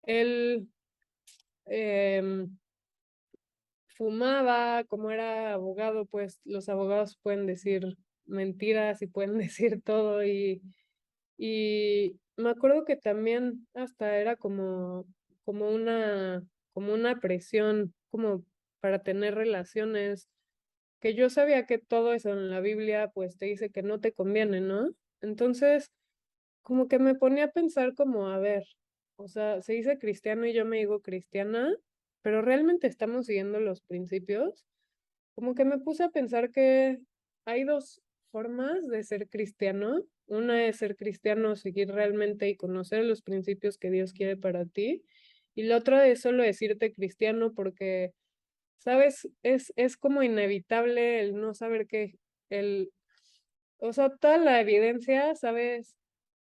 él... em, fumaba, como era abogado, pues los abogados pueden decir mentiras y pueden decir todo y me acuerdo que también hasta era como una presión, como para tener relaciones, que yo sabía que todo eso en la Biblia pues te dice que no te conviene, ¿no? Entonces, como que me ponía a pensar como, a ver, o sea, se dice cristiano y yo me digo cristiana, pero realmente estamos siguiendo los principios. Como que me puse a pensar que hay dos formas de ser cristiano. Una es ser cristiano, seguir realmente y conocer los principios que Dios quiere para ti. Y la otra es solo decirte cristiano porque, sabes, es como inevitable el no saber el, o sea, toda la evidencia, sabes,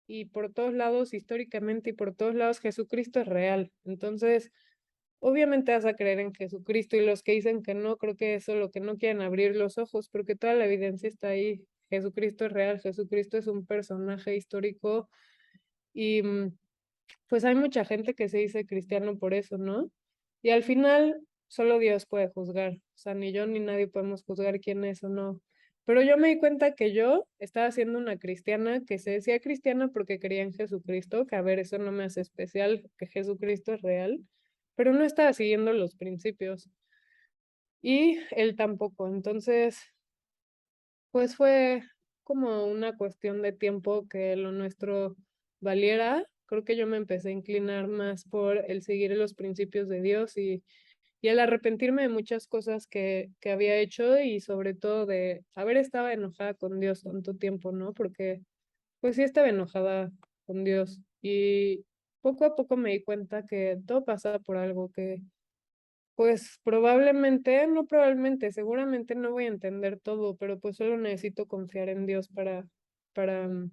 y por todos lados, históricamente y por todos lados, Jesucristo es real. Entonces, obviamente vas a creer en Jesucristo y los que dicen que no, creo que eso es lo que no quieren abrir los ojos, porque toda la evidencia está ahí. Jesucristo es real, Jesucristo es un personaje histórico y pues hay mucha gente que se dice cristiano por eso, ¿no? Y al final solo Dios puede juzgar, o sea, ni yo ni nadie podemos juzgar quién es o no. Pero yo me di cuenta que yo estaba siendo una cristiana que se decía cristiana porque creía en Jesucristo, que a ver, eso no me hace especial, que Jesucristo es real, pero no estaba siguiendo los principios y él tampoco. Entonces, pues fue como una cuestión de tiempo que lo nuestro valiera. Creo que yo me empecé a inclinar más por el seguir los principios de Dios y el arrepentirme de muchas cosas que había hecho y sobre todo de haber estado enojada con Dios tanto tiempo, ¿no? Porque pues sí estaba enojada con Dios y poco a poco me di cuenta que todo pasa por algo, que pues probablemente, no probablemente, seguramente no voy a entender todo, pero pues solo necesito confiar en Dios para, mm,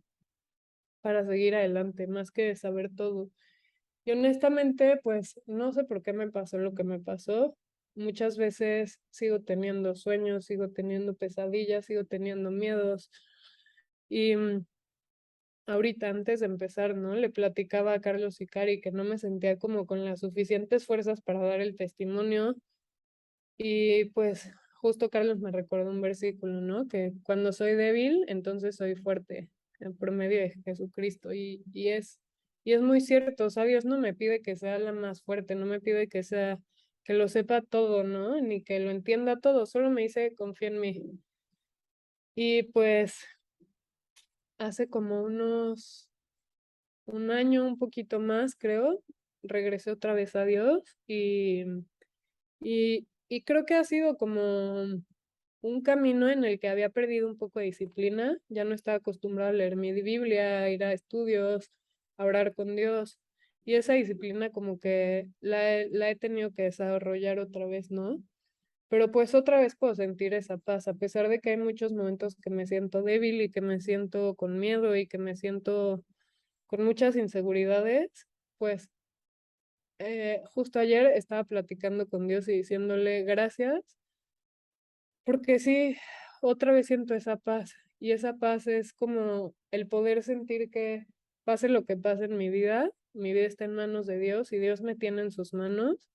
para seguir adelante, más que saber todo. Y honestamente, pues no sé por qué me pasó lo que me pasó. Muchas veces sigo teniendo sueños, sigo teniendo pesadillas, sigo teniendo miedos. Y ahorita antes de empezar, ¿no? Le platicaba a Carlos y Cari que no me sentía como con las suficientes fuerzas para dar el testimonio. Y pues justo Carlos me recordó un versículo, ¿no? Que cuando soy débil, entonces soy fuerte, por medio de Jesucristo. Y es muy cierto, o sea, Dios no me pide que sea la más fuerte, no me pide que sea, que lo sepa todo, ¿no? Ni que lo entienda todo, solo me dice, confía en mí. Y pues hace como un año, un poquito más, creo, regresé otra vez a Dios y creo que ha sido como un camino en el que había perdido un poco de disciplina, ya no estaba acostumbrada a leer mi Biblia, a ir a estudios, a orar con Dios, y esa disciplina como que la he tenido que desarrollar otra vez, ¿no? Pero pues otra vez puedo sentir esa paz, a pesar de que hay muchos momentos que me siento débil y que me siento con miedo y que me siento con muchas inseguridades, pues justo ayer estaba platicando con Dios y diciéndole gracias porque sí, otra vez siento esa paz y esa paz es como el poder sentir que pase lo que pase en mi vida está en manos de Dios y Dios me tiene en sus manos.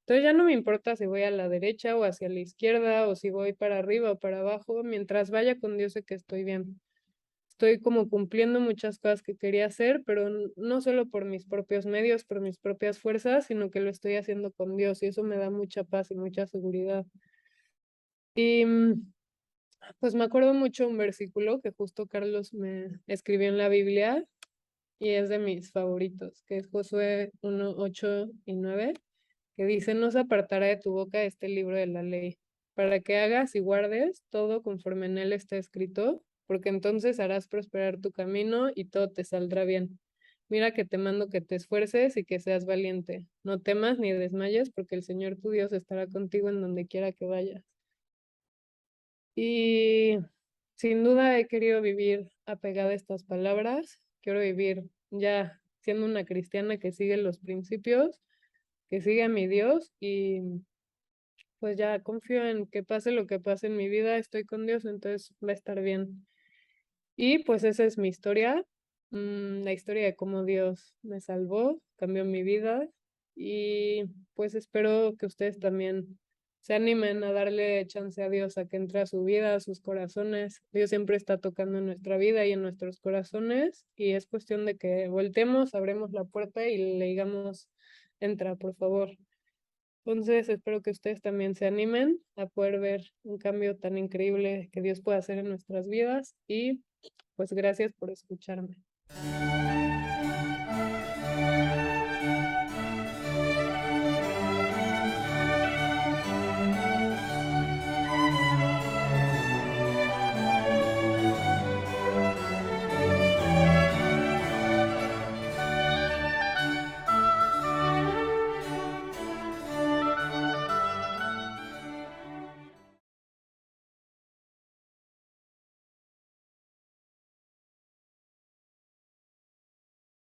Entonces ya no me importa si voy a la derecha o hacia la izquierda o si voy para arriba o para abajo, mientras vaya con Dios sé que estoy bien. Estoy como cumpliendo muchas cosas que quería hacer, pero no solo por mis propios medios, por mis propias fuerzas, sino que lo estoy haciendo con Dios y eso me da mucha paz y mucha seguridad. Y pues me acuerdo mucho un versículo que justo Carlos me escribió en la Biblia y es de mis favoritos, que es Josué 1:8 y 9, que dice, no se apartará de tu boca este libro de la ley, para que hagas y guardes todo conforme en él está escrito, porque entonces harás prosperar tu camino y todo te saldrá bien. Mira que te mando que te esfuerces y que seas valiente. No temas ni desmayes, porque el Señor tu Dios estará contigo en donde quiera que vayas. Y sin duda he querido vivir apegada a estas palabras. Quiero vivir ya siendo una cristiana que sigue los principios, que sigue a mi Dios y pues ya confío en que pase lo que pase en mi vida, estoy con Dios, entonces va a estar bien. Y pues esa es mi historia, la historia de cómo Dios me salvó, cambió mi vida y pues espero que ustedes también se animen a darle chance a Dios a que entre a su vida, a sus corazones. Dios siempre está tocando en nuestra vida y en nuestros corazones y es cuestión de que voltemos, abremos la puerta y le digamos, entra, por favor. Entonces, espero que ustedes también se animen a poder ver un cambio tan increíble que Dios puede hacer en nuestras vidas y pues gracias por escucharme.